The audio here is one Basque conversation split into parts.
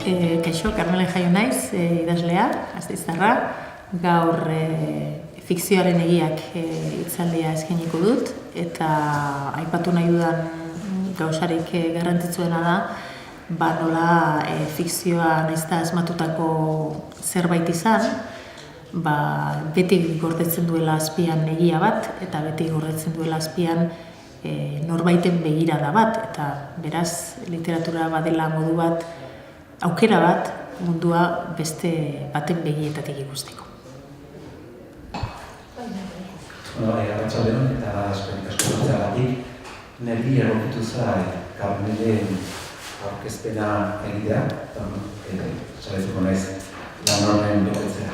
Kaixo, Carmele Jaio naiz, idazlea, gasteiztarra. Gaur fikzioaren egiak hitzaldia eskainiko dut, eta aipatu nahi dudan gauzarik garrantzitsuena da, nola fikzioa naizta asmatutako zerbait izan, beti gordetzen duela azpian egia bat, eta beti gordetzen duela azpian norbaiten begirada bat, eta beraz literatura badela modu bat, aukera bat mundua beste baten begietatik ikusteko. Arratsaldeon eta eskerrik asko guztiagatik, niri egokitu zait Carmelen aurkezpena egitea, eta saiatuko naiz lan horren betetzea.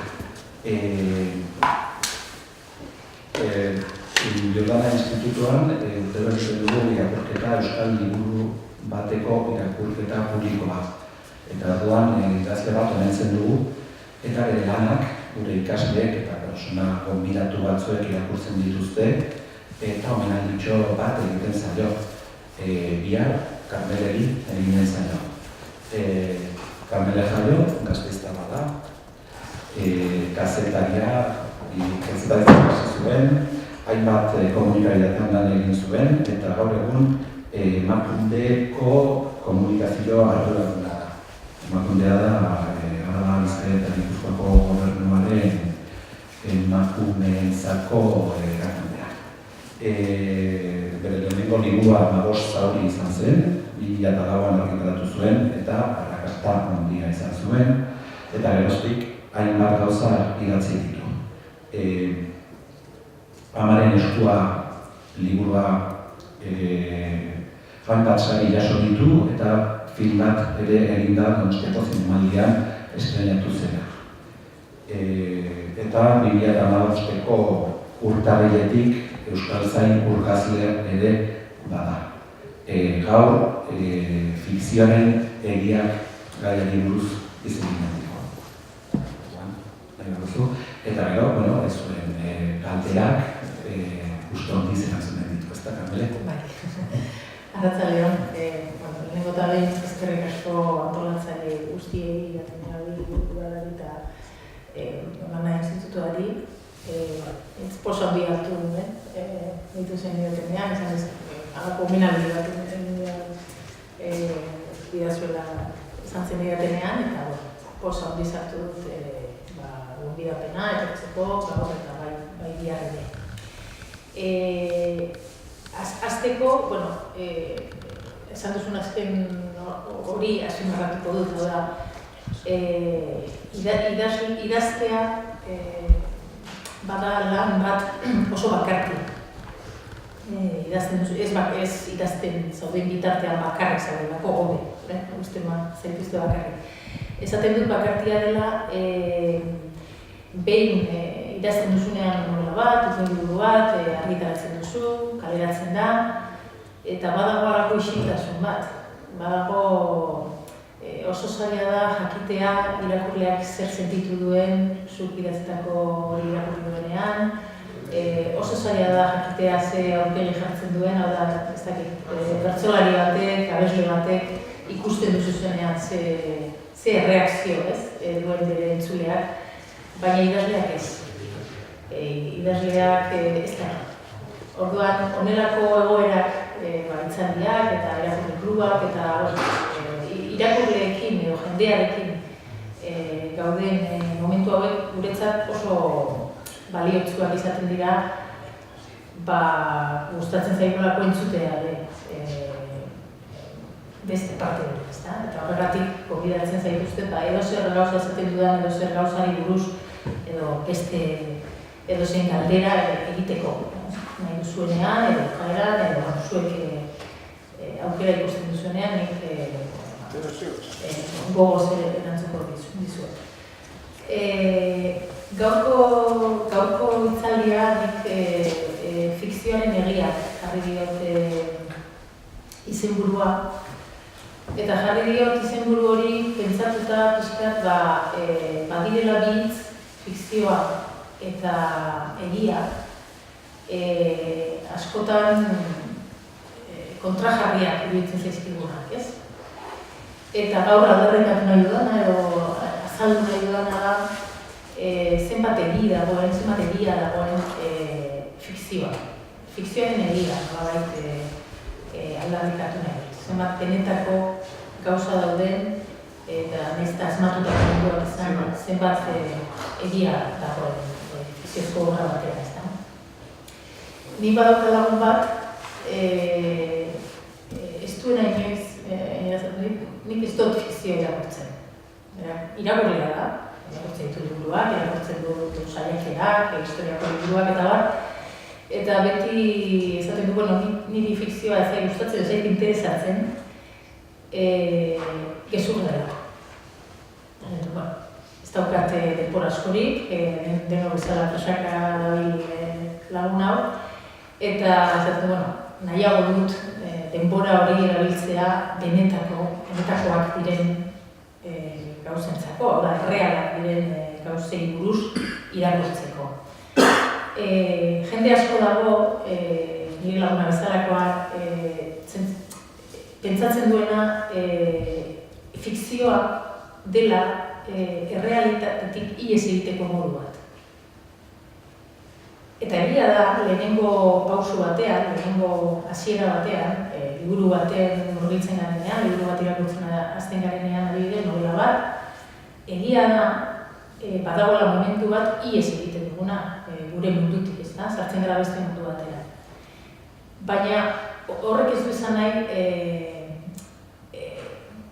Jordana Institutuan urteberritzen dugu irakurketa Euskal Liburu bateko irakurketa publikoa. Eta orduan idazle bat omentzen dugu, eta bere lanak gure ikasleek eta pertsona gonbidatu batzuek irakurtzen dituzte, eta omenalditxo bat egiten zaio. Bihar, Carmeleri eginen zaio. Carmele Jaio, gasteiztarra da, kazetaria hasi zuen, hainbat komunikabideetan lan egin zuen, eta gaur egun Emakundeko komunikazio arduraduna da. Emakundea da, Araba, Bizkaia eta Gipuzkoako gobernuaren emakumeentzako erakundea. Bere lehenengo liburua 15 zauri izan zen, 2004an argitaratu zuen, eta arrakasta handia izan zuen, eta geroztik hainbat gauza idatzi ditu. Amaren eskua liburua hainbat sari jaso ditu, eta film bat ere egin da Donostiako Zinemaldian estreinatu zena. Eta 2015ko urtarriletik Euskaltzain urkazle ere bada. Gaur, fikzioaren egiak gaiari buruz izan dira. Eta gero, ez zuen galderak uste hon dizenatzen den ditu, ez da, Carmele? Bai. Arratsaldeon, lehenengo eta behin eskerrik asko antolatzaile guztiei, jatenari, buruari eta Emana Institutuari. Poso handia hartu duen, ditu zen diotenean, izan ez, agako minaldi bat bidazuela izan zen diotenean, eta poso handiz hartu dut gonbidapena, etortzeko, gaur eta bai bihar ere. Azteko, esan duzun azken hori azpimarratuko dut, da, idaztea bada lan bat oso bakarti. Idazten duzu, ez idazten zauden bitartean bakarrik zaudelako hobe, ustema zaituzte bakarrik. Esaten dut bakartia dela, behin idazten duzunean nola bat, liburu bat, argitaratzen duzu, kaleratzen da, eta badago halako isiltasun bat. Badago oso zaila da jakitea irakurleak zer sentitu duen, zuk idatzetako irakurri duenean, oso zaila da jakitea ze aurpegi jartzen duen, hau da, ez dakit, bertsolari batek, abesle batek ikusten duzuzenean ze reakzio, duen bere entzuleak, baina idazleak ez. Idazleak ez da. Orduan, honelako egoerak itzaldiak eta irakurle klubak eta irakurleekin edo jendearekin gauden momentu hauek guretzat oso baliotsuak izaten dira gustatzen zaigulako entzutea beste parte dut, ezta? Eta horregatik gonbidatzen zaituzte, edo zer gauza esaten dudan, edo zer gauzari buruz, edo beste edo zein galdera egiteko. Nahi duzuenean, edo jaeran, edo zuek aukera ikusten duzuenean, nik gogoz erantzuko dizuet. Gaurko itzaldia nik fikzioaren egiak jarri diot izenburua. Eta jarri diot izenburu hori pentsatuta pixkat badirela bihitz fikzioa eta egia askotan kontrajarriak iruditzen zaizkigunak, ez? Eta gaur aldarrikatu nahi dudana, edo azaldu nahi dudana da, zenbat egia dagoen fikzioa. Fikzioaren egia, aldarrikatu nahi dut. Zenbat benetako gauza dauden, eta nesta asmatutako munduak izan, zenbat egia dagoen fikziozko obra batera, ez da. Ni badauka lagun bat, ez duena inoiz, nik ez dut fikzioa irakurtzen. Irakurlea da, irakurtzen ditu liburuak, irakurtzen du saiakerak, historiako liburuak eta bat. Eta beti esaten du, niri fikzioa ez gustatzen, ez interesatzen, gezur dela. Ez daukat denbora askorik, deno bezala presaka dabil lagun hau, eta esaten du, nahiago dut denbora hori erabiltzea benetakoak diren gauzentzako, realak diren gauzei buruz irakurtzeko. Jende asko dago, nire laguna bezalakoa, pentsatzen duena fikzioa dela errealitatetik ihes egiteko modu bat. Eta egia da, lehenengo pauso batean, lehenengo hasiera batean, liburu batean murgiltzen garenean, liburu bat irakurtzen hasten garenean adibidez, novela bat, egia da, badagoela momentu bat ihes egiten duguna, gure mundutik, ez da, sartzen gara beste mundu batera. Baina horrek ez du esan nahi,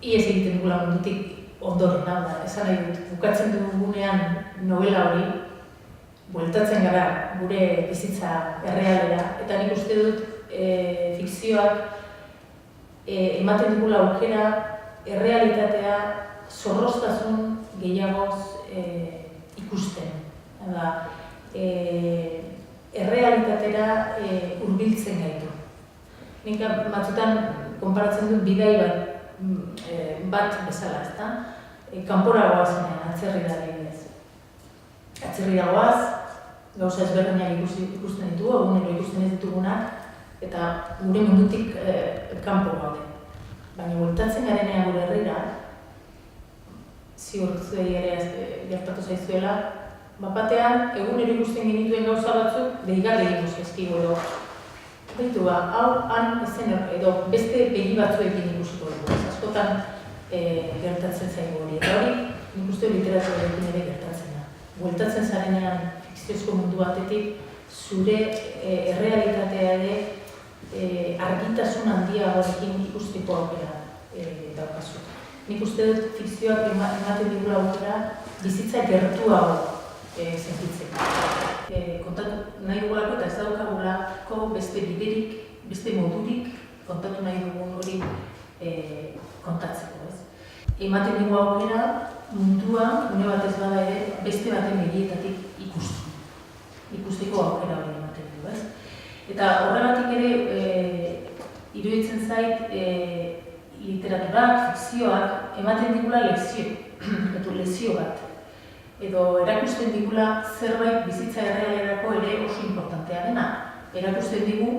ihes egiten dugula mundutik ondoren, esan nahi dut, bukatzen dugunean novela hori, bueltatzen gara gure bizitza errealera, eta nik uste dut fikzioak ematen dugula aukera errealitatea zorroztasun gehiagoz ikusten. Errealitatera hurbiltzen gaitu. Nik batzutan konparatzen dut bidai bat bezala, ezta? Kanpora goazenean, atzerrira adibidez. Atzerrira goaz, gauza ezberdinak ikusten ditugu, egunero ikusten ez ditugunak, eta gure mundutik kanpo gaude. Baina bueltatzen garenean gure herrira, ziurtzuei ere gertatu zaizuela, batean egunero ikusten genituen gauza batzuk deigarri egin zaizkigu edo. Baitu hau han ezen edo beste begi batzuekin ikusiko dugu. Askotan gertatzen zaigu hori. Eta hori nik uste literaturarekin ere gertatzen da. Bueltatzen zarenean fikziozko mundu batetik, zure errealitatea ere argitasun handiagoarekin ikusteko aukera daukazu. Nik uste dut fikzioak ematen digula aukera bizitza gertuago sentitzeko. Kontatu nahi dugulako eta ez daukagulako beste biderik, beste modurik kontatu nahi dugun hori kontatzeko. Ematen dugu aukera mundua, une batez bada ere, beste baten begietatik ikusteko aukera hori ematen du. Eta horregatik ere iruditzen zait literaturak, fikzioak ematen digula lezio bat. Edo erakusten digula zerbait bizitza errealerako ere oso importantea dena. Erakusten digu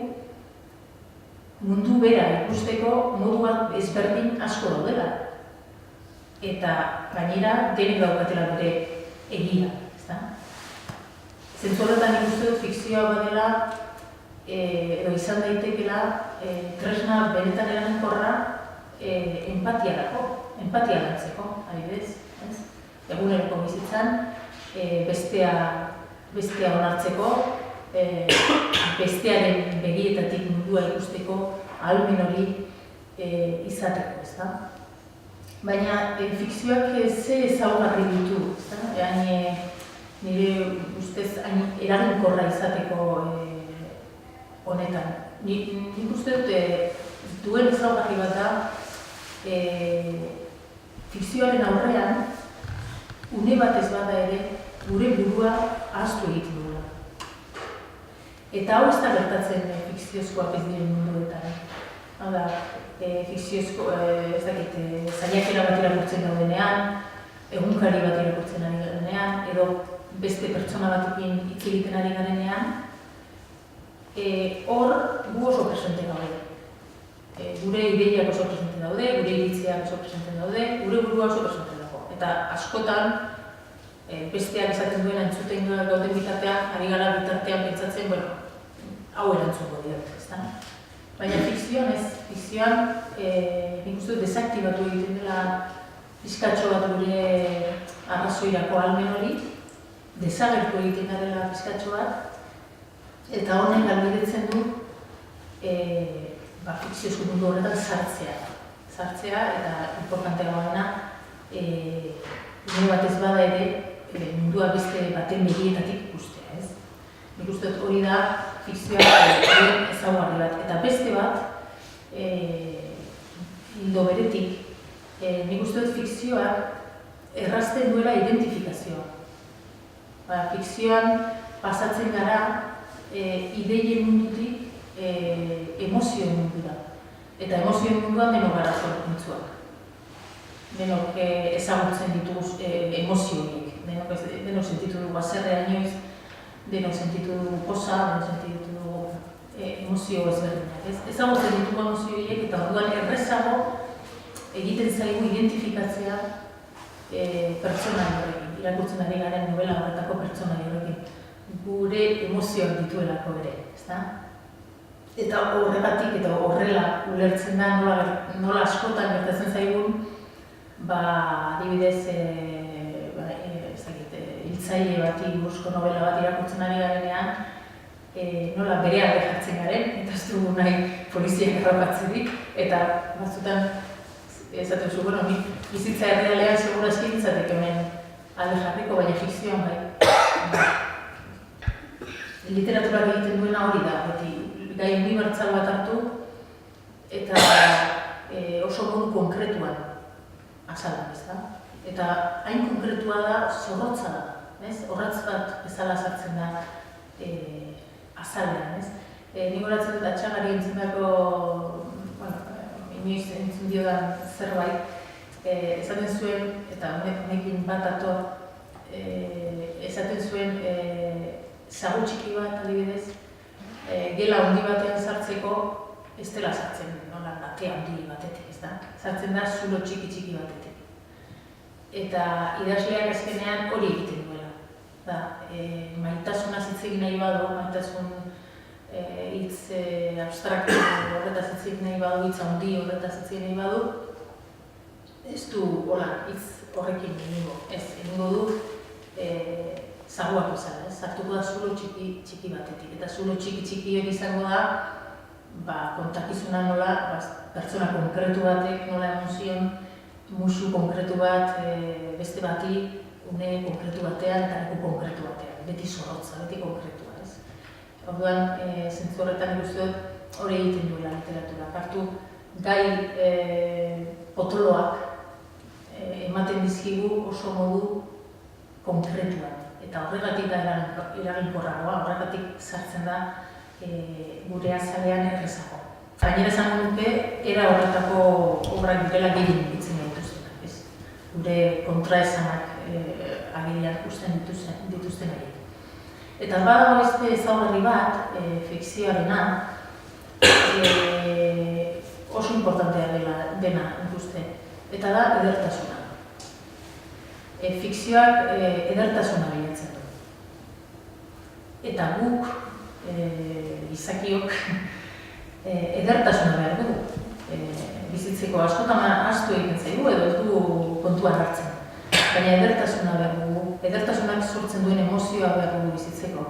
mundu bera ikusteko modu bat ezberdin asko daudela. Eta gainera denek daukatela bere egia, ezta? Zentzu horretan ikusten dut fikzioa badela edo izan daitekela tresna benetan eraginkorra empatia lantzeko, adibidez. Eguneroko bizitzan, bestea onartzeko, bestearen begietatik mundua ikusteko ahalmen hori izateko, ezta? Baina fikzioak ze ezaugarri ditu, ezta? Nire ustez eraginkorra izateko honetan. Nik uste dut duen ezaugarri bat da fikzioaren aurrean une batez bada ere, gure burua ahaztu egiten dugula. Eta hau ez da gertatzen fikziozkoak ez diren munduetan. Hau da, fikziozko, ez dakit, saiakera bat irakurtzen daudenean, egunkari bat irakurtzen ari garenean, edo beste pertsona batekin hitz egiten ari garenean, hor gu oso presente gaude. gure ideiak oso presente daude, gure iritziak oso presente daude, gure burua oso presente dago. Eta askotan, besteak esaten duena entzuten gauden bitartean, ari gara bitartean pentsatzen, bueno, hau erantzungo diot, ezta? Baina fikzioan ez, fikzioan nik uste dut desaktibatu egiten dela pizkatxo bat gure arrazoirako ahalmen hori, desagertu egiten dela pizkatxo bat, eta honek ahalbidetzen du fikziozko mundu horretan sartzea eta importantea gaudena gure batez bada ere mundua beste baten begietatik ikustea, ez? Nik uste dut hori da fikzioa ezaugarri bat, eta beste bat ildo beretik nik uste dut fikzioak errazten duela identifikazioa. Fikzioan pasatzen gara ideien mundutik emozioen mundura. Eta emozioen munduan denok gara zorkuntzuak. Denok ezagutzen ditugu emozioiek. Denok sentitu dugu azerrea inoiz, denok sentitu dugu poza, denok sentitu dugu emozio ezberdinak. Ezagutzen ditugu emozioiek eta orduan errezago egiten zaigu identifikatzea pertsonai horrekin. Irakurtzen ari garen novela horretako pertsonai horrekin. Gure emozioak dituelako ere, ezta? Eta horregatik eta horrela ulertzen da nola askotan gertatzen zaigun, adibidez, hiltzaile bati buruzko novela bat irakurtzen ari garenean, nola bere alde jartzen garen, eta ez dugu nahi poliziak errapatzerik, eta batzutan esaten zu, bueno, bizitza errealean segura eskintzateke hemen alde jarriko, baina fikzioan bai. Literaturak egiten duena hori da, beti gai unibertsal bat hartu eta oso modu konkretuan azaldu, ezta? Eta hain konkretua da, zorrotza da, ez? Horratz bat bezala sartzen da azalean, ez? Nik horatzen dut atxagari entzundako, inoiz entzun diodan zerbait, esaten zuen, eta honekin bat ator, esaten zuen zagu txiki bat, adibidez, gela handi batean sartzeko ez dela sartzen, nola bate handi batetik, ez da? Sartzen da zulo txiki batetik. Eta idazleak azkenean hori egiten duela. Maitasunaz hitz egin nahi badu, maitasun hitz abstraktu horretaz hitz egin nahi badu, hitz handi horretaz hitz egin nahi badu, ez du hitz horrekin egingo. Ez, egingo du zaguak bezala, sartuko da zulo txiki batetik. Eta zulo txiki hori izango da kontakizuna nola pertsona konkretu batek nola eman zion musu konkretu bat beste bati une konkretu batean eta leku konkretu batean. Beti zorrotza, beti konkretua, ez? Orduan, zentzu horretan ikusten dut hori egiten duela literatura. Hartu gai potoloak ematen dizkigu oso modu konkretuan. Eta horregatik da eraginkorragoa, horregatik sartzen da gure azalean errezago. Gainera esango nuke, era horretako obrak direla gehien ditzen dituztenak, ez? Gure kontraesanak agerian usten dituzten horiek. Eta badago beste ezaugarri bat, fikzioarena, oso importantea dena ikuste, eta da edertasuna. Fikzioak edertasuna bilatzen du. Eta guk, gizakiok, edertasuna behar dugu. Bizitzeko askotan ahaztu egiten zaigu edo ez dugu kontuan hartzen. Baina edertasuna behar dugu, edertasunak sortzen duen emozioa behar dugu bizitzeko.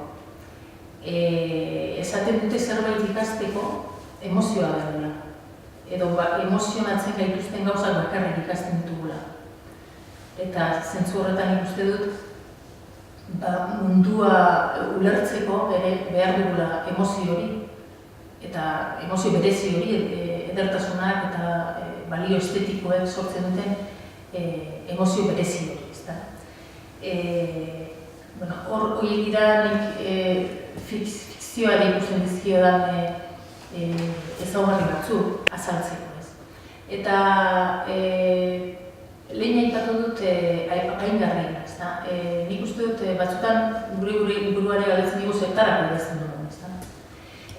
Esaten dute zerbait ikasteko emozioa behar dela. Edo emozionatzen gaituzten gauzak bakarrik ikasten ditugula. Eta zentzu horretan ikuste dut, mundua ulertzeko ere behar dugula emozio hori, eta emozio berezi hori, edertasunak eta balio estetikoek sortzen duten emozio berezi hori, ezta? Horiek dira nik fikzioari ikusten dizkiodan ezaugarri batzuk azaltzeko, ez? Eta lehen aipatu dut apaingarriena, ezta? Nik uste dut batzutan gure buruari galdetzen dugu zertarako idazten dugun, ezta?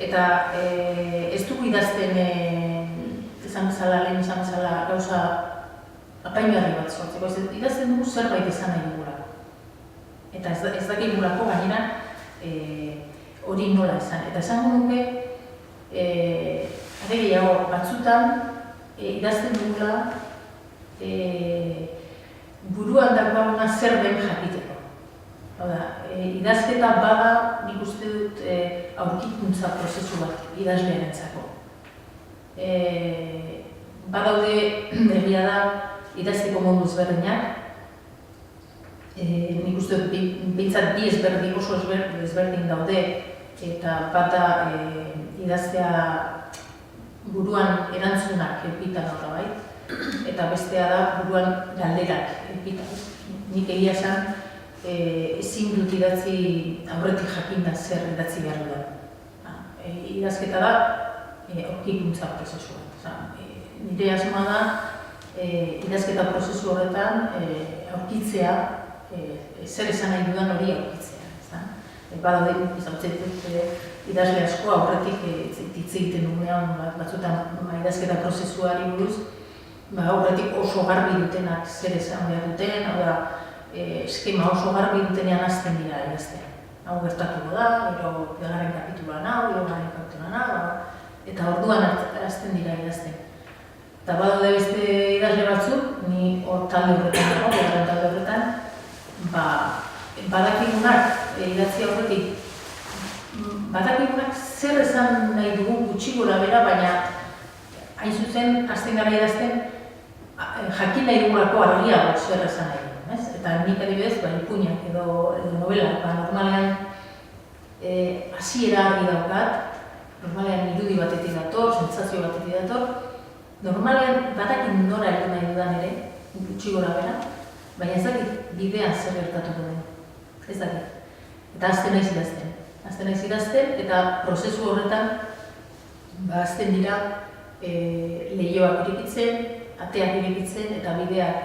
Eta ez dugu idazten lehen izan bezala gauza apaingarri bat sortzeko. Idazten dugu zerbait izan nahi dugulako. Eta ez dakigulako gainera hori nola izan. Eta esango nuke, gehiago batzutan idazten dugula buruan dagoena zer den jakiteko. Idazketa bada nik uste dut aurkikuntza prozesu bat idazlearentzako. Badaude egia da idazteko modu ezberdinak, nik uste dut behintzat bi ezberdin oso ezberdin daude eta bata idaztea buruan erantzunak elpitan horra eta bestea da buruan galderak elpitan. Nik egia esan ezin dut idatzi aurretik jakinda zer idatzi behar dudan. Idazketa da aurkikuntza prozesu bat. Nire asmoa da idazketa prozesu horretan aurkitzea, zer esan nahi dudan hori aurkitzea. Badaude, izautzen dut idazle asko aurretik hitz egiten dugunean batzutan idazketa prozesuari buruz, aurretik oso garbi dutenak zer esan behar duten, hau da, eskema oso garbi dutenean hasten dira idazten. Hau gertatuko da, gero bigarren kapituloan hau, hirugarren kapituloan hau, eta orduan hasten dira idazten. Eta badaude beste idazle batzuk, ni talde horretan dago, bigarren talde horretan, badakigunak idatzi aurretik, badakigunak zer esan nahi dugu gutxi gora bera, baina hain zuzen hasten gara idazten jakin nahi dugulako argiago zer esan nahi dugu. Eta nik adibidez, ipuinak edo novela, normalean hasiera argi daukat, normalean irudi batetik dator, sentsazio batetik dator, normalean badakin nora heldu nahi dudan ere, gutxi gora bera, baina ez dakit bidean zer gertatuko den. Ez dakit. Eta hasten naiz idazten. Hasten naiz idazten eta prozesu horretan hasten dira leihoak irekitzen, ateak irekitzen eta bideak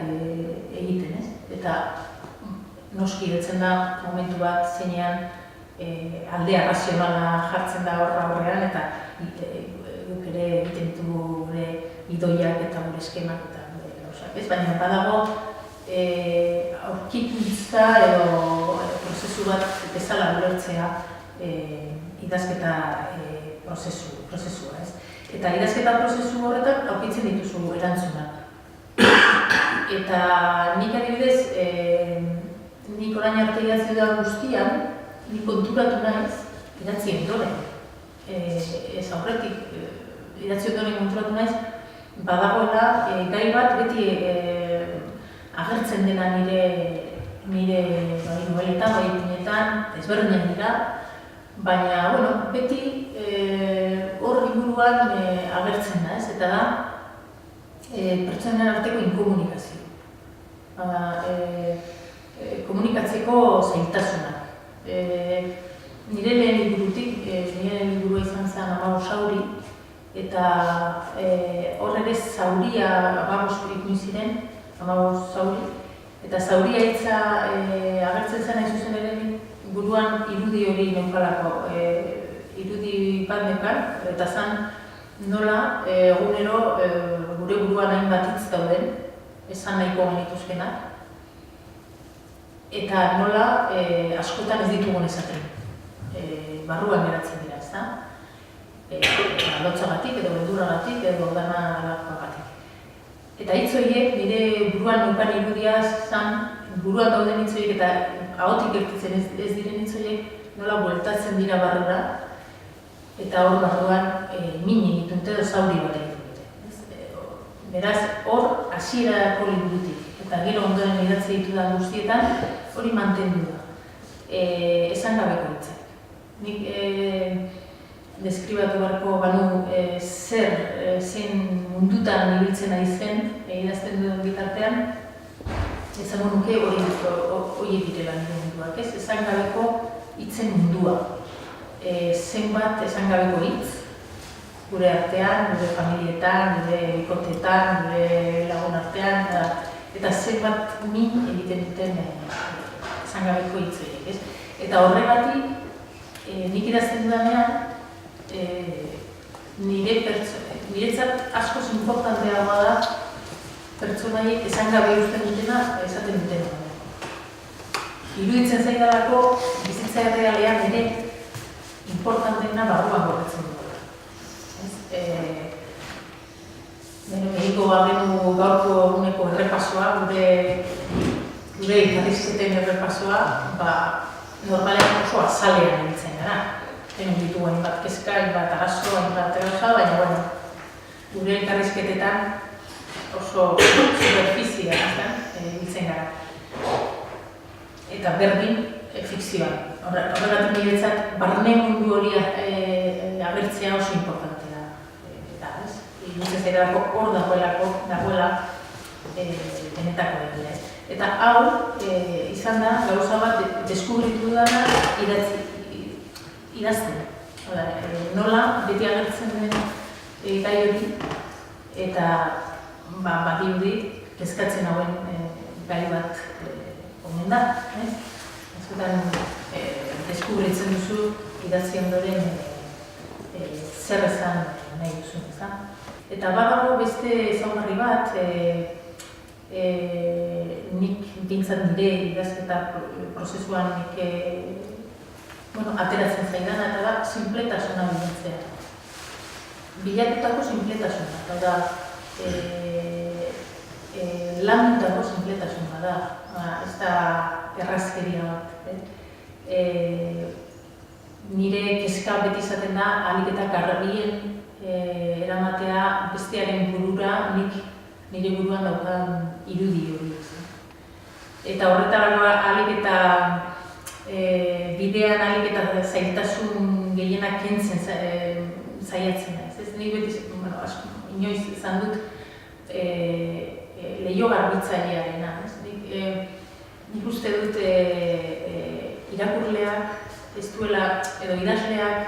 egiten, ez? Eta noski heltzen da momentu bat zeinean alde arrazionala jartzen da horrean eta guk ere egiten ditugu gure idoiak eta gure eskemak eta gure gauzak, ez? Baina badago aurkikuntza edo prozesu bat bezala ulertzea idazketa prozesua, ez? Eta idazketa prozesu horretan aurkitzen dituzu erantzunak. Eta nik adibidez, nik orain arte idatzi dudan guztian, nik konturatu naiz idatzi ondoren. Ez aurretik idatzi ondoren konturatu naiz, badagoela gai bat beti agertzen dena nire noveletan, ipuinetan, ezberdinak dira, baina, beti hor inguruan agertzen da, ez? Eta da, pertsonen arteko inkomunikazio. Komunikatzeko zailtasunak. Nire lehen liburua izan zen Amabost zauri, eta hor ere zauria Amabost ipuin ziren, Amabost zauri, eta zauria hitza agertzen zen hain zuzen ere buruan irudi hori neukalako, irudi bat nekan, eta zen nola egunero gure buruan hainbat hitz dauden, esan nahiko genituzkenak, eta nola askotan ez ditugun esaten, barruan geratzen dira, ezta? Lotzagatik edo beldurragatik edo dana alakoagatik. Eta hitz horiek nire buruan neukan irudia zen, buruan dauden hitz horiek eta ahotik gertatzen ez diren hitz horiek nola bueltatzen dira barrura, eta hor barruan min egiten dute edo zauri bat egiten dute. Beraz, hor hasierako liburutik, eta gero ondoren idatzi ditudan guztietan hori mantendu da. Esan gabeko hitzak. Nik deskribatu beharko banu zein mundutan ibiltzen ari zen idazten duen bitartean, esango nuke hori direla nire munduak, ez? Esan gabeko hitzen mundua. Zenbat esan gabeko hitz, gure artean, gure familietan, gure bikotetan, gure lagun artean, eta zenbat min egiten duten esan gabeko hitz horiek, ez? Eta horregatik, nik idazten dudanean, nire niretzat askoz importanteagoa da pertsonaiek esan gabe usten dutena esaten dutena. Iruditzen zaidalako bizitza errealean ere importanteena barruan gordetzen duela. Egiko bagenu gaurko eguneko errepasoa, gure elkarrizketen errepasoa, normalean oso azalean egiten gara. Hemen ditugu hainbat kezka, hainbat arazo, hainbat gauza, baina gure elkarrizketetan oso superfizia egiten gara. Eta berdin fikzioan. Horregatik niretzat, barne mundu hori agertzea oso importantea da. Iruditzen zaidalako hor dagoela benetako egia. Eta hau izan da gauza bat deskubritu dana idazten. Nola beti agertzen den gai hori eta badirudi kezkatzen hauen gai bat omen da. Askotan deskubritzen duzu idatzi ondoren zer esan nahi duzun, ezta? Eta badago beste ezaugarri bat, nik bintzat nire idazketa prozesuan ateratzen zaidana, eta da sinpletasuna bilatzea. Bilatutako sinpletasuna, eta da landutako sinpletasuna da, ez da errazkeria bat. Nire kezka beti izaten da ahalik eta garbien eramatea bestearen burura nik nire buruan daukan irudi hori. Eta horretarako ahalik eta bidean ahalik eta zailtasun gehienak kentzen saiatzen naiz. Nik beti inoiz izan dut leiho garbitzailearena. Nik uste dut irakurleak ez duela, edo idazleak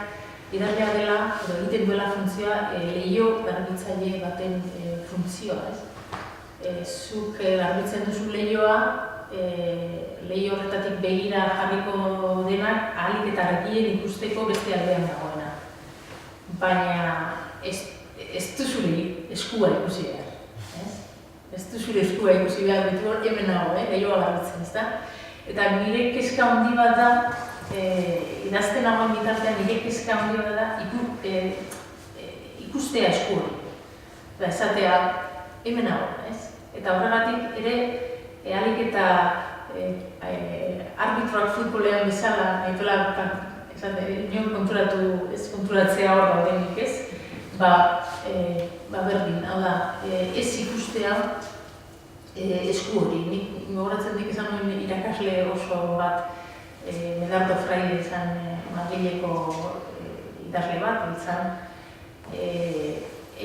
idazlea dela, edo egiten duela funtzioa leiho garbitzaile baten funtzioa. Zuk garbitzen duzu leihoa, leiho horretatik begira jarriko denak ahalik eta argien ikusteko beste aldean dagoena. Baina ez duzu eskua ikusi behar. Ez duzu eskua ikusi behar, betu hor hemen nago, leihoa garbitzen, ezta? Eta nire kezka handi bat da, idazten nagoen bitartean nire kezka handi bat da ikustea esku hori. Esatea hemen nago, ez? Eta horregatik ere, ahalik eta arbitroak futbolean bezala, nion konturatzea hor daudenik ez, berdin, hau da, ez ikustea esku hori. Nik gogoratzen dik izan nuen irakasle oso bat, Medardo Fraile izan Madrileko idazle bat izan,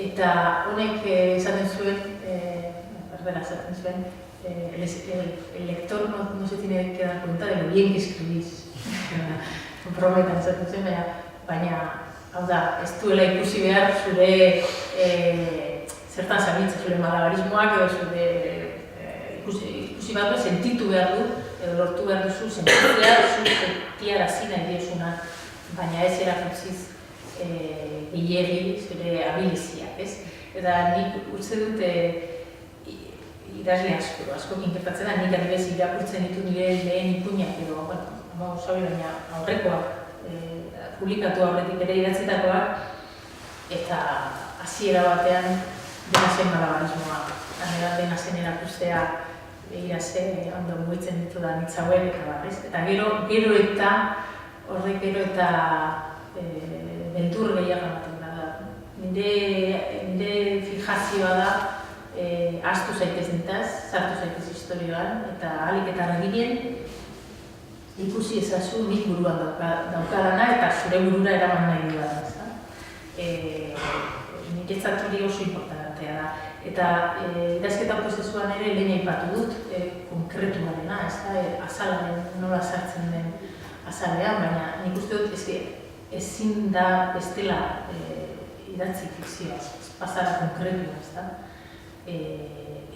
eta honek esaten zuen, el lector no se tiene que dar cuenta de lo bien que escribís. Prometan esaten zuen, baina, hau da, ez duela ikusi behar zure zertan zabiltza, zure malabarismoak edo zure ikusi behar du, sentitu behar du, edo lortu behar duzu, sentitzea duzu, sentiarazi nahi diozuna, baina ez erakutziz gehiegi zure abiliziak, ez? Eta nik uste dut idazle asko inkertatzen da, nik adibez irakurtzen ditu nire lehen ipuinak edo, baina aurrekoak, publikatu aurretik ere idatzitakoak, eta hasiera batean dena zen malabarismoa. Dena zen erakustea begira ze ondo mugitzen ditu da hitz hauek eta barrez. Eta gero eta horrek gero eta beldur gehiago ematen da. Nire fijazioa da ahaztu zaitez nitaz, sartu zaitez historioan, eta ahalik eta arginen ikusi ezazu nik buruan daukadana eta zure burura eraman nahi dudan. Niretzat hori oso importantea da. Eta idazketa prozesuan ere lehen aipatu dut konkretuarena, azalaren nola sartzen den azalean, baina nik uste dut ezin da bestela idatzi fikzioa, pasara konkretua,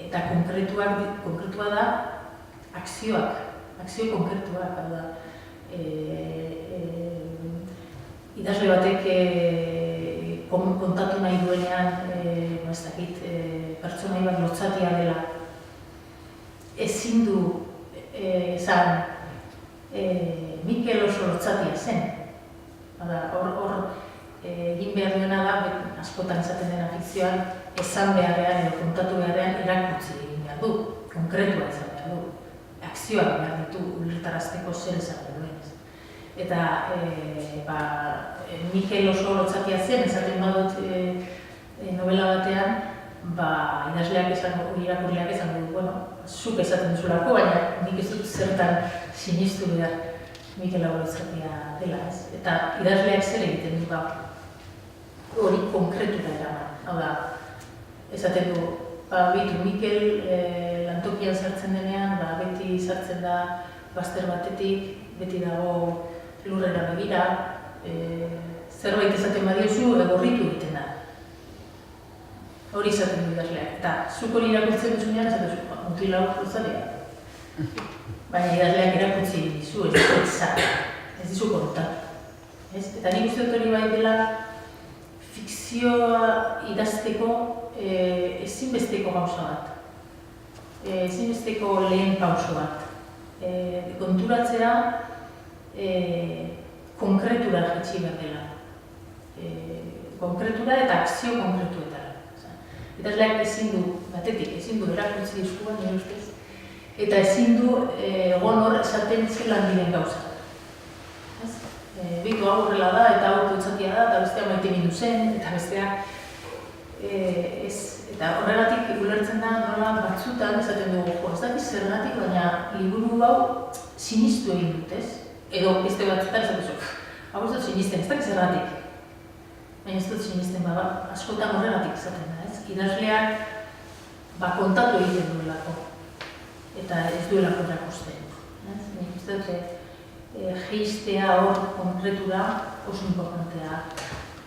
eta konkretua da akzio konkretuak, hau da. Idazle batek kontatu nahi duenean, ez dakit, pertsona bat lotzatia dela, ezin du esan Mikel oso lotzatia zen. Hor egin behar duena da, askotan esaten dena fikzioan, esan beharrean edo kontatu beharrean irakutsi egin behar du, konkretua izan behar du, akzioak behar ditu ulertarazteko zer esan duen. Eta Mikel oso lotzatia zen, esaten badut novela batean, idazleak irakurleak esan du, zuk esaten duzulako, baina nik ez dut zertan sinistu behar Mikel hau lotzatia dela, ez? Eta idazleak zer egiten du hori konkretura eraman. Hau da, esaten du, bitu Mikel lantokian sartzen denean, beti sartzen da bazter batetik, beti dago lurrera begira, zerbait esaten badiozu, gorritu egiten da. Hori izaten du idazleak. Eta zuk hori irakurtzen duzunean, esaten duzu, mutila hau lotzatia. Baina idazleak erakutsi dizu, ez dizu kontatu. Eta nik uste dut hori bai dela fikzioa idazteko ezinbesteko gauza bat. Ezinbesteko lehen pauso bat. Konturatzea konkretura jaitsi behar dela. Konkretura eta akzio konkretuetara. Idazleak ezin du, batetik, ezin du erakutsi dizkuan, nire ustez, eta ezin du egon hor esaten zelan diren gauza. Bitu hau horrela da, eta hau lotzatia da, eta bestea maite mindu zen, eta bestea ez. Eta horregatik ulertzen da nola batzutan esaten dugu, ez dakit zergatik, baina liburu hau sinistu egin dut, ez? Edo beste batzutan esaten duzu, hau ez dut sinisten, ez dakit zergatik. Baina ez dut sinisten, askotan horregatik esaten da, ez? Idazleak kontatu egiten duelako, eta ez duelako erakusten. Nik uste dut, geistea hor konkretura oso importantea.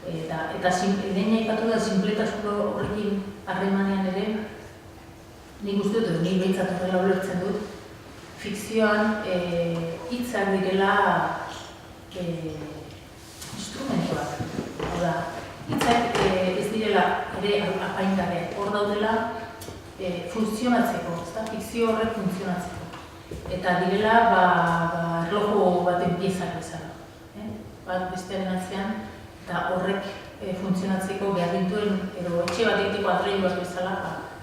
Eta lehen aipatu da, sinpletasun horrekin harremanean ere, nik uste dut, nik behintzat horrela ulertzen dut, fikzioan hitzak direla instrumentuak. Hau da, hitzak ez direla ere apaingabeak, hor daudela funtzionatzeko, fikzio horrek funtzionatzeko. Eta direla erloju baten piezak bezala. Bat bestearen atzean, eta horrek funtzionatzeko behar dintuen, edo etxe bat egiteko atreiluak bezala,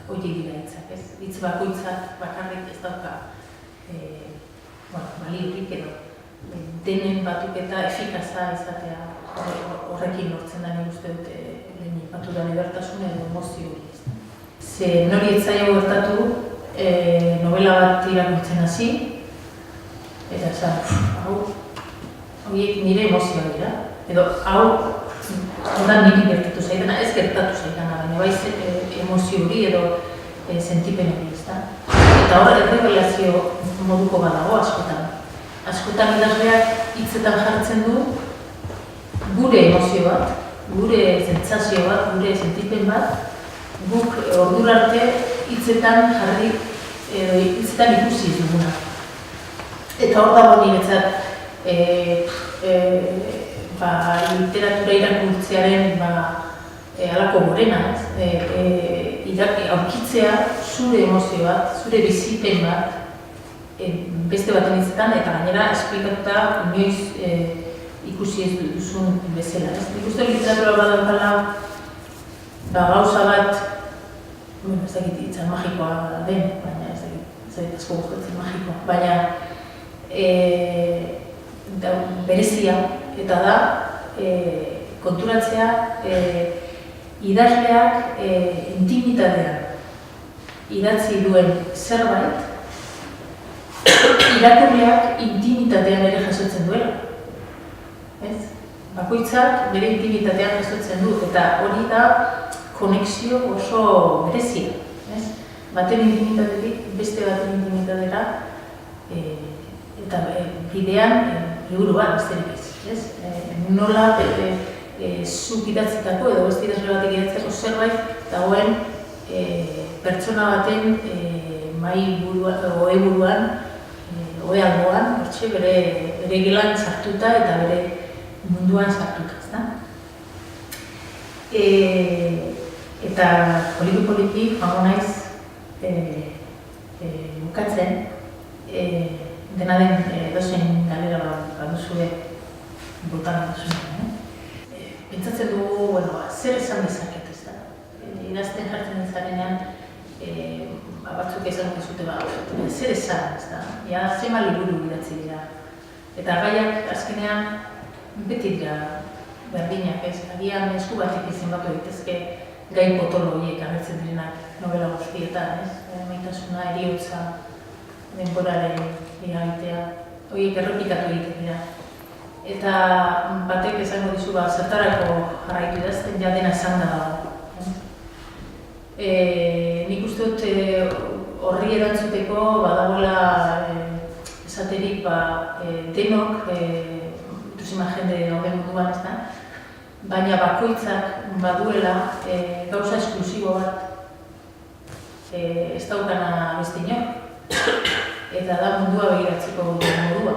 horiek dira hitzak, ez? Hitz bakoitzak bakarrik ez dauka baliorik edo denen batuketa efikaza izatea horrekin lortzen da nik uste dut lehen ipatu da libertasun edo emozio hori. Ze nori ez zaio gertatu novela bat irakurtzen hasi, eta esan, horiek nire emozioa dira, edo hau niri gertatu zaidana, ez gertatu zaidana, baina baiz emozio hori edo sentipen hori, ezta? Eta hor errevelazio moduko badago askotan. Askotan idazleak hitzetan jartzen du gure emozio bat, gure sentsazio bat, gure sentipen bat, guk ordura arte hitzetan jarri, hitzetan ikusi duguna. Eta hor dago niretzat literatura irakurtzearen halako gorena, aurkitzea zure emozio bat, zure bizipen bat, beste baten hitzetan, eta gainera esplikatuta inoiz ikusi ez duzun bezala. Nik uste literatura bat daukala gauza bat, ez dakit hitzan magikoa den, baina ez dakit asko gustatzen magikoa, baina berezia eta da konturatzea idazleak intimitatean idatzi duen zerbait irakurleak intimitatean ere jasotzen duela. Bakoitzak bere intimitatean jasotzen du, eta hori da konexio oso berezia. Baten intimitatetik beste baten intimitatera eta bidean liburu bat besterik ez. Nola zuk idatzitako edo beste idazle batek idatzeko zerbait dagoen pertsona baten mahai buruan, ohe buruan, ohe alboan, hortxe bere gelan sartuta eta bere munduan sartuta, ezta? Eta poliki joango naiz bukatzen, dena den edozein galera baduzue botan duzuen. Pentsatzen dugu, zer esan dezaket, ez da? Idazten jartzen dezarenean, batzuk esango dizute, zer esan, ez da? Ja, zema liburu idatzi dira. Eta gaiak azkenean beti dira berdinak, ez? Agian esku batik zenbatu daitezke gai potolo horiek agertzen direnak novela guztietan, ez? Maitasuna, heriotza, denboraren iraitea, horiek errepikatu egiten dira. Eta batek esango dizu, zertarako jarraitu idazten, ja dena esan da dago. Nik uste dut horri erantzuteko badagoela esaterik denok, ituzima jende gauden munduan, ez da? Baina bakoitzak baduela gauza esklusibo bat ez daukana beste inor, eta da mundua begiratzeko modua.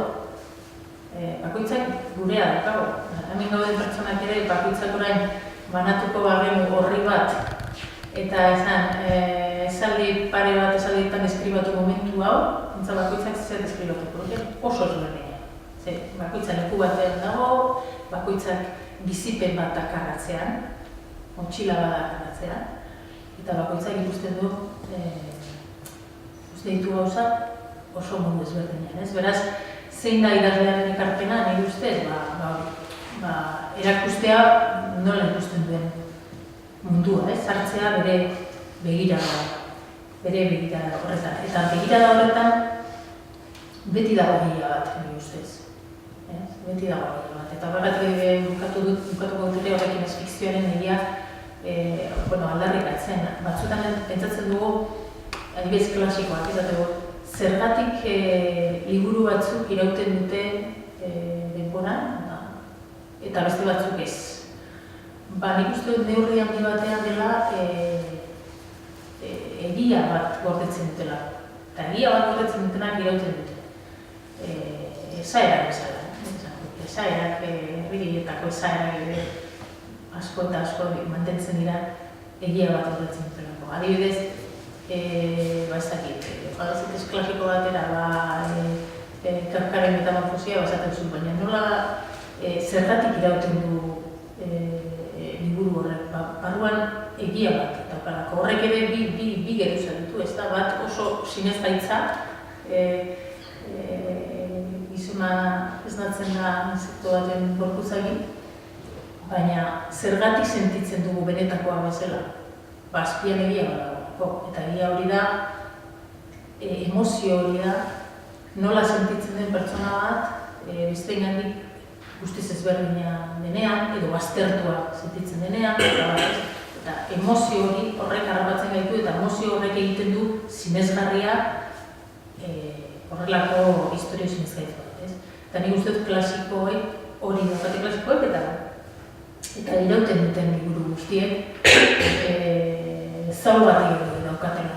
Bakoitzak gurea daukago. Hemen gauden pertsonak ere bakoitzak orain banatuko bagenu horri bat, eta esaldi pare bat esaldietan deskribatu momentu hau, entza bakoitzak zer deskribatuko, oso ezberdina. Bakoitzak leku batean dago, bakoitzak bizipen bat dakarratzean, motxila bat dakarratzean, eta bakoitzak ikusten du uste ditu gauza oso mundu ezberdinean, ez? Beraz, zein da idazlearen ekarpena, nahi ustez, erakustea nola ikusten duen mundua, ez? Sartzea bere begirada horretan. Eta begirada horretan beti dago egia bat, nahi ustez. Beti dago egia bat. Eta horregatik bukatuko dut ere horrekin ez fikzioaren egia aldarrikatzen. Batzuetan pentsatzen dugu, adibidez klasikoak izateko, zergatik liburu batzuk irauten dute denboran, eta beste batzuk ez. Nik uste dut neurri handi batean dela egia bat gordetzen dutela. Eta egia bat gordetzen dutenak irauten dute. Esaerak bezala. Esaerak, herrietako esaerak asko eta asko mantentzen dira egia bat gordetzen dutelako. Adibidez, ez dakit, jadazitez klasiko batera, Kafkaren metamorfosia bazaten zuen, baina nola zergatik irauten du liburu horrek, barruan egia bat daukalako. Horrek ere bi geruza ditu, ez da, bat oso sinezgaitza, gizona esnatzen da insekto baten gorputzagin, baina zergatik sentitzen dugu benetakoa bezala, azpian egia bat dago. Eta egia hori da, emozio hori da, nola sentitzen den pertsona bat, besteengandik guztiz ezberdina denean, edo baztertua sentitzen denean, eta emozio hori horrek harrapatzen gaitu, eta emozio horrek egiten du zinezgarria horrelako historio zinezgaitz bat. Eta nik uste dut klasikoek hori daukate klasikoek, eta irauten duten liburu guztiek, zau bat egin daukatela,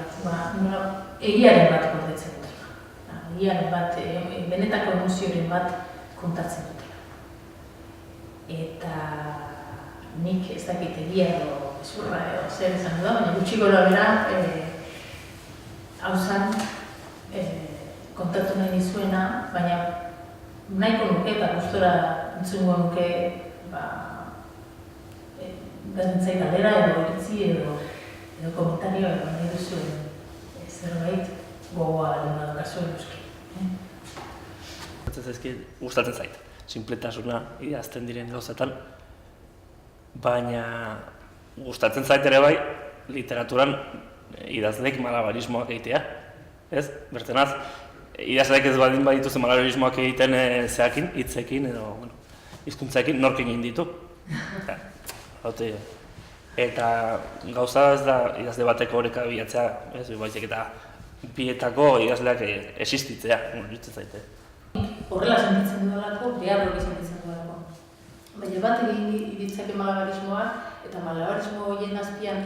egiaren bat gordetzen dutela. Egiaren bat, benetako emozioaren bat kontatzen dutela. Eta nik ez dakit egia edo ezurra edo zer esan da, baina gutxi gora bera hau zan kontatu nahi nizuena, baina nahiko nuke eta gustora entzungo nuke gazintzai galera edo iritzi edo komentario edo nahi duzuen zerbait gogoa lima daukazuen euski. Gustatzen zait, sinpletasuna idazten diren gauzetan, baina gustatzen zait ere bai literaturan idazleek malabarismoak egitea. Ez? Bertenaz, idazleek ez badin badituzen malabarismoak egiten zeakin, hitzekin edo hizkuntzaekin nork egin ditu. Eta gauza ez da idazle bateko oreka bilatzea, baizik eta bietako idazleak existitzea, iruditzen zaite. Horrela sentitzen dudalako, behar hori sentitzen dudalako. Baina bat egin ditzake malabarismoak, eta malabarismo horien azpian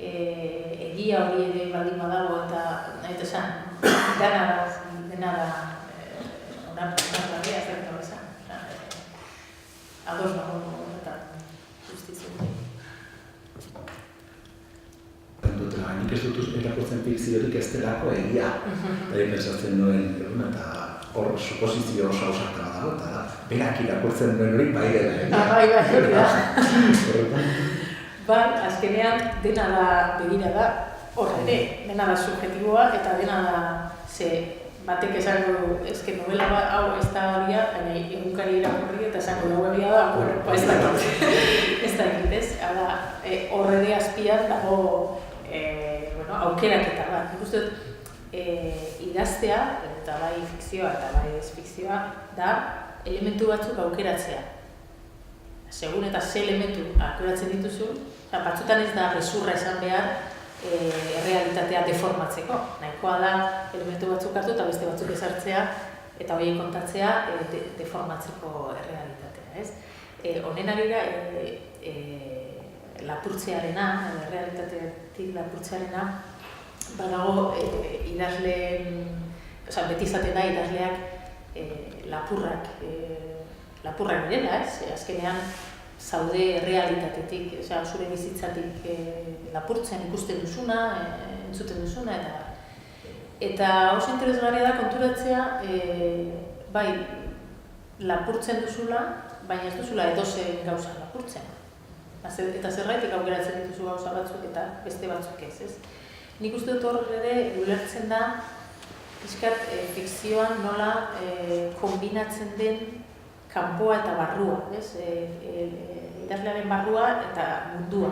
egia hori ere baldin badago, eta esan, dena da onargarria, ez da esan, ados nago horretan justitzen. nik ez dut irakurtzen fikziorik ez delako egia. Eta pensatzen nuen, eta hor suposizio oso ausarta dago, eta berak irakurtzen duen hori bai dela. Bai, hori da. Bai, azkenean dena da begira da, hor ere, dena da subjetiboa eta dena da, ze batek esango du, ezke novela hau ez da egia, baina egunkari irakurri eta esango du egia da, bueno, ez dakit. Ez dakit, ez? Hala, hor ere azpian dago aukeraketa bat. Nik uste dut, idaztea, eta bai fikzioa eta bai ez fikzioa, da elementu batzuk aukeratzea. Segun eta ze elementu aukeratzen dituzu, batzutan ez da gezurra esan behar errealitatea deformatzeko. Nahikoa da elementu batzuk hartu eta beste batzuk ezartzea eta horiek kontatzea deformatzeko errealitatea. Honen arira lapurtzearena, errealitateatik lapurtzearena, badago idazleen, beti izaten da idazleak lapurrak direla, azkenean zaude realitatetik, zure bizitzatik lapurtzen ikusten duzuna, entzuten duzuna, eta oso interesgarria da konturatzea, bai, lapurtzen duzula, baina ez duzula edozein gauza lapurtzen. Eta zerraitik aukeratzen dituzu gauza batzuk eta beste batzuk ez. Nik uste dut hor ere ulertzen da pixkat fikzioan nola kombinatzen den kanpoa eta barrua, idazlearen barrua eta mundua.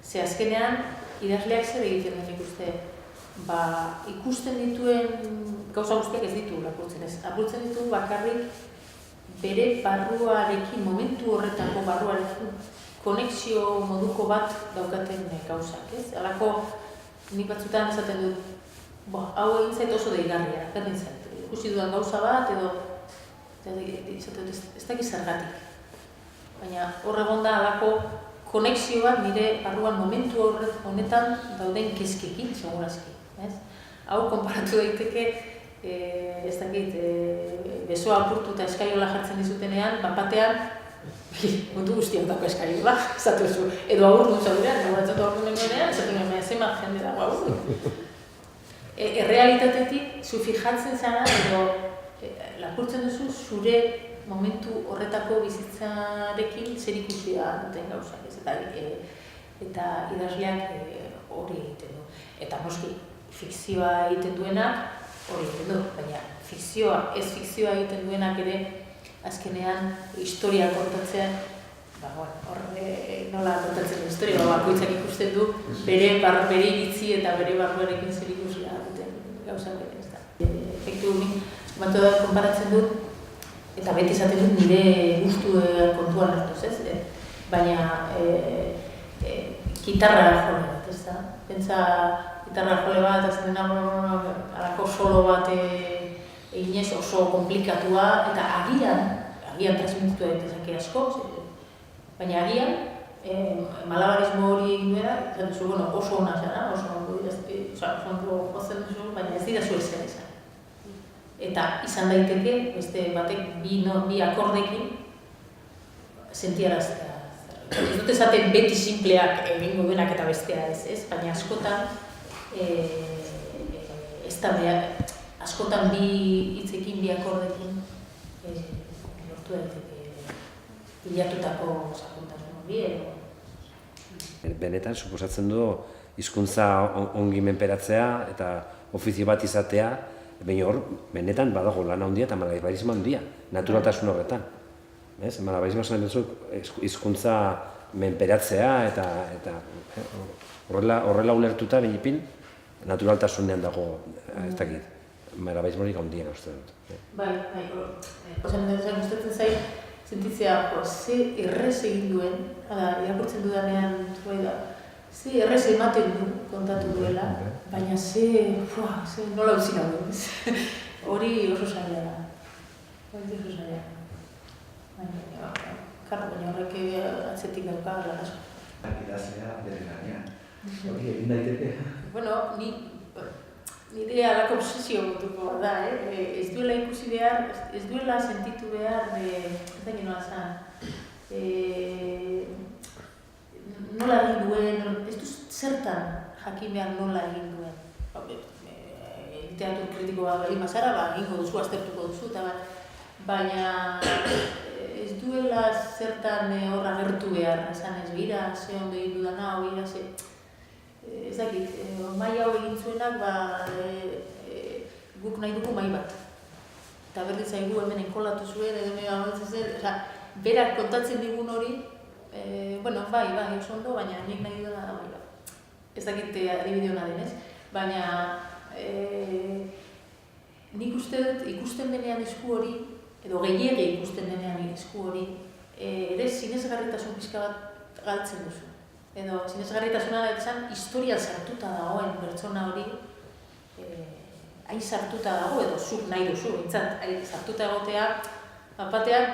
Ze azkenean idazleak zer egiten den ikuste, ikusten dituen gauza guztiak ez ditu lapurtzen, lapurtzen ditu bakarrik bere barruarekin, momentu horretako barruarekin konexio moduko bat daukaten gauzak, ez? Halako nik batzutan esaten dut, hau egin zait oso deigarria, berdin zait. Ikusi dudan gauza bat edo ez dakit zergatik. Baina hor egon da halako konexio bat nire barruan momentu honetan dauden kezkekin, segurazki. Hau konparatu daiteke, ez dakit, besoa apurtu eta eskaiola jartzen dizutenean, batean, mundu guztiak dago eskaiola, esatu zu, edo aurdu zaudean, nagoratzatu aurdu nengoenean, esatu nengoenean, zemat jende dago aurdu. Errealitatetik, zu fijatzen zara, edo lapurtzen duzu, zure momentu horretako bizitzarekin zer ikusia duten gauzak, eta idazleak hori egiten du. Eta noski, fikzioa egiten duenak hori egiten du, baina ez fikzioa egiten duenak ere azkenean historia kontatzen, nola kontatzen historia, bakoitzak ikusten du bere iritzi eta bere barruarekin zer ikusia duten gauzak ere, ez da. Efektu hori, batu da, konparatzen dut, eta beti izaten dut nire gustu kontuan hartuz, ez? Baina gitarra jole bat, ez da? Pentsa gitarra jole bat, ez dena alako solo bat eginez oso komplikatua, eta agian transmititu egitezake asko, baina agian malabarismo hori egin duela, izan duzu, oso ona zara, oso ondo jotzen duzu, baina ez dira zuen zer izan. Eta izan daiteke, beste batek bi akordekin sentiaraztea. Ez dut esaten beti simpleak egingo duenak eta bestea ez, baina askotan ez da behar, askotan bi hitzekin, bi akordekin lortu daiteke bilatutako sakontasun hori edo. Benetan, suposatzen du hizkuntza ongi menperatzea eta ofizio bat izatea, baina hor, benetan badago lan handia eta malabarismo handia, naturaltasun horretan. Malabarismo esan dut hizkuntza menperatzea eta horrela ulertuta benipin naturaltasunean dago, ez dakit, malabarismorik handia uste dut. Bai, gustatzen zait, sentitzea, ze errez egin duen, irakurtzen dudanean, ze errez ematen du kontatu duela, baina ze nola utzi nago, hori oso zaila da. Baina horrek atzetik dauka lan asko. Idazlea bere lanean, hori egin daiteke. Nire alako obsesio mutuko da, ez duela ikusi behar, ez duela sentitu behar, ez dakit nola zan, nola egin duen, ez du zertan jakin behar nola egin duen. Teatro kritiko bat bali mazara, egingo duzu, aztertuko duzu, eta baina ez duela zertan hor agertu behar, esan ez, gira, ze ondo egin dudana, gira, ze... Ez dakit, mai hau egin zuenak, guk nahi dugu mai bat. Eta berdin zaigu hemen enkolatu zuen, edo mega baltzen zen, berak kontatzen digun hori, bai, oso ondo, baina nik nahi dudana da mai bat. Ez dakit adibide hona denez, baina nik uste dut ikusten denean esku hori, edo gehiegi ikusten denean esku hori, ere sinesgarritasun pixka bat galtzen duzu. Edo sinesgarritasuna da esan, historia sartuta dagoen pertsona hori, hain sartuta dago, edo zuk nahi duzu, sartuta egotea, batean,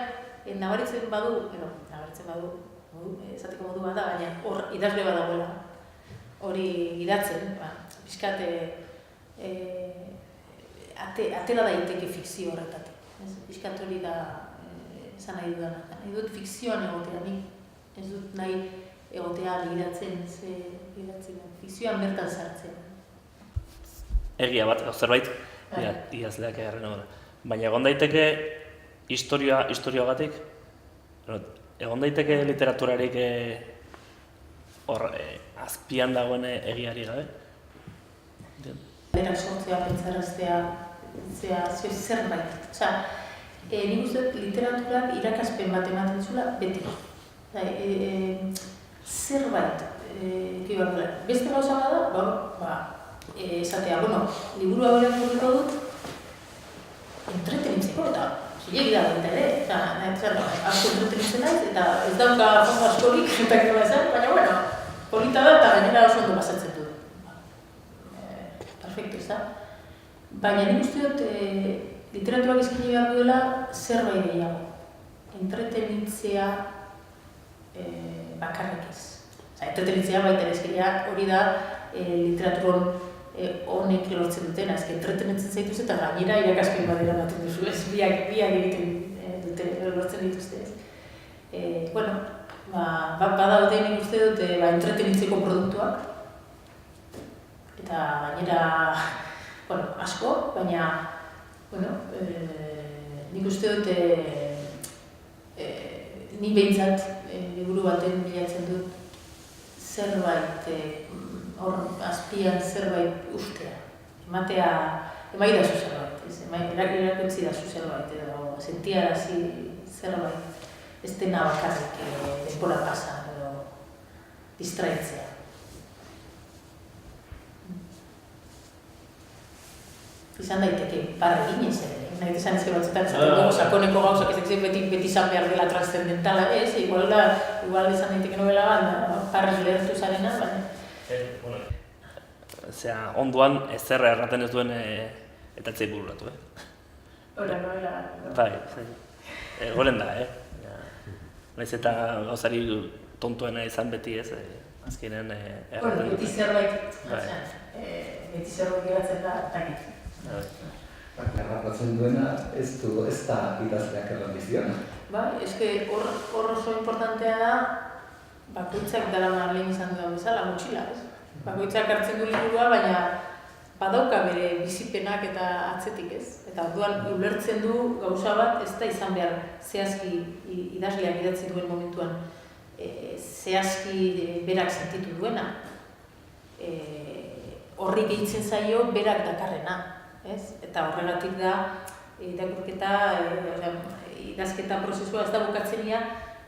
nabaritzen badu, esateko modu bat da, baina hor idazle bat dagoela, hori idatzen, pixkat atera daiteke fikzio horretatik. Pixkat hori da esan nahi dudana. Nahi dut fikzioan egotea, nik ez dut nahi egotea begiratzen, fikzioan bertan sartzen. Egia bat, zerbait, idazleak egarren egon. Baina egon daiteke historioagatik, egon daiteke literaturarik azpian dagoen egiari gabe? Berak sortzea, pentsaraztea, zerbait. Nik uste literaturak irakaspen bat ematen zula beti. Zerbait. Beste gauza bada, esatea, liburu hau irakurriko dut, entretenitzeko eta zilegi da baita ere, asko entretenitzen naiz, eta ez dauka fondo askorik, eta gero esan, baina, polita da eta gainera oso ondo pasatzen dut. Perfecto, ez da? Baina nik uste dut literaturak eskaini behar duela zerbait gehiago. Entretenitzea bakarrik ez. Entretenitzea baita eskaina hori da literaturon honek lortzen dutena, ezke entretenitzen zaituz eta gainera irakaspen badera baten duzu, ez? Biak egiten dute, lortzen dituzte, ez? Badaude nik uste dut entretenitzeko produktuak, eta gainera, asko, baina, nik uste dut, nik behintzat, liburu baten bilatzen dut, zerbait, hor azpian zerbait ustea. Emaidazu zerbait, erakutsi dazu zerbait, edo sentiarazi zerbait, ez dena bakarrik denbora pasa, edo distraitzea. Izan daiteke barra eginez ere, nahi izan ezke batzutan, sakoneko gauzak ezek beti izan behar dela transzendentala, ez? Igual izan daiteke novela bat, parrez lehertu zarena, baina... Onduan ezerra erraten ez duen etatzei bururatu, Hora, novela... Bai, goren da, Naiz eta gauzari tontuena izan beti ez, azkenean erraten dut. Beti zerbait, beti zerbait geratzen da, takit. Errapatzen duena ez da idazleak errandiziona. Eske hor oso importantea da, bakoitzak dara marlehen izan dudan bezala, motxila, ez? Bakoitzak hartzen du liburua, baina badauka bere bizipenak eta atzetik, ez? Eta orduan ulertzen du gauza bat, ez da izan behar zehazki idazleak idatzi duen momentuan zehazki berak sentitu duena. Horri gehitzen zaio berak dakarrena, ez? Eta horregatik da irakurketa, idazketa prozesua ez da bukatzenia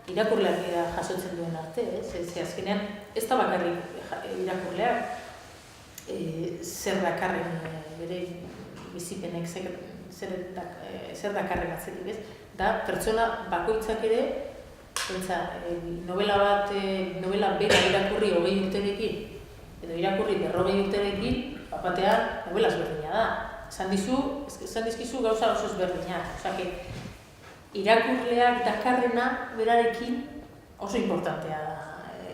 irakurleak jasotzen duen arte, ez? Azkenean ez da bakarrik irakurleak zer dakarren bere bizipenek zer dakarren atzetik, ez? Da pertsona bakoitzak ere, novela bera irakurri 20 urterekin, edo irakurri 40 urterekin, batean novela ezberdina da. Esan dizkizu gauza oso ezberdinak. Osake, irakurleak dakarrena berarekin oso importantea da.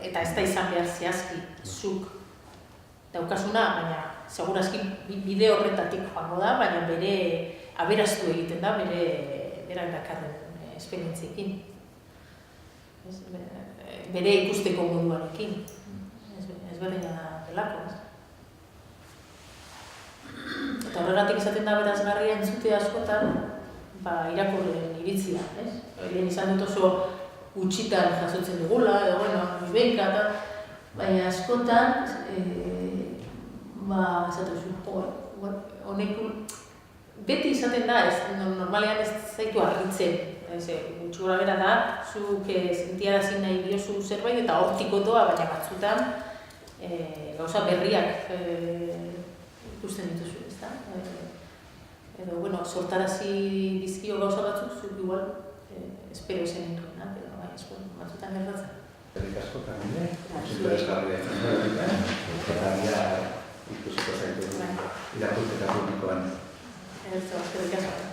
Eta ez da izan behar zehazki zuk daukasuna, baina segurazki bide horretatik joango da, baina bere aberastu egiten da, berak dakarren esperientziekin. Bere ikusteko moduarekin. Ezberdina delako, ez? Eta horregatik izaten da berazgarria entzutea askotan, irakurleen iritzia, ez? Lehen izan dut oso gutxitan jasotzen dugula, edo, bueno, benka, baina askotan, esaten zuen, honek, beti izaten da, normalean ez zaitu argitzen, gutxi gora bera da, zuk sentiarazi nahi diozu zerbait eta hortikotoa, baina batzutan gauza berriak ikusten dituzu, ezta? Edo, bueno, sortarazi dizkio gauza batzuk, zuk igual espero zen dituenak, edo, batzutan gertatzen. Eskerrik asko, Carmine. Interesgarria izan da, eta ikusiko zaitu irakurketa publikoan. Eskerrik asko.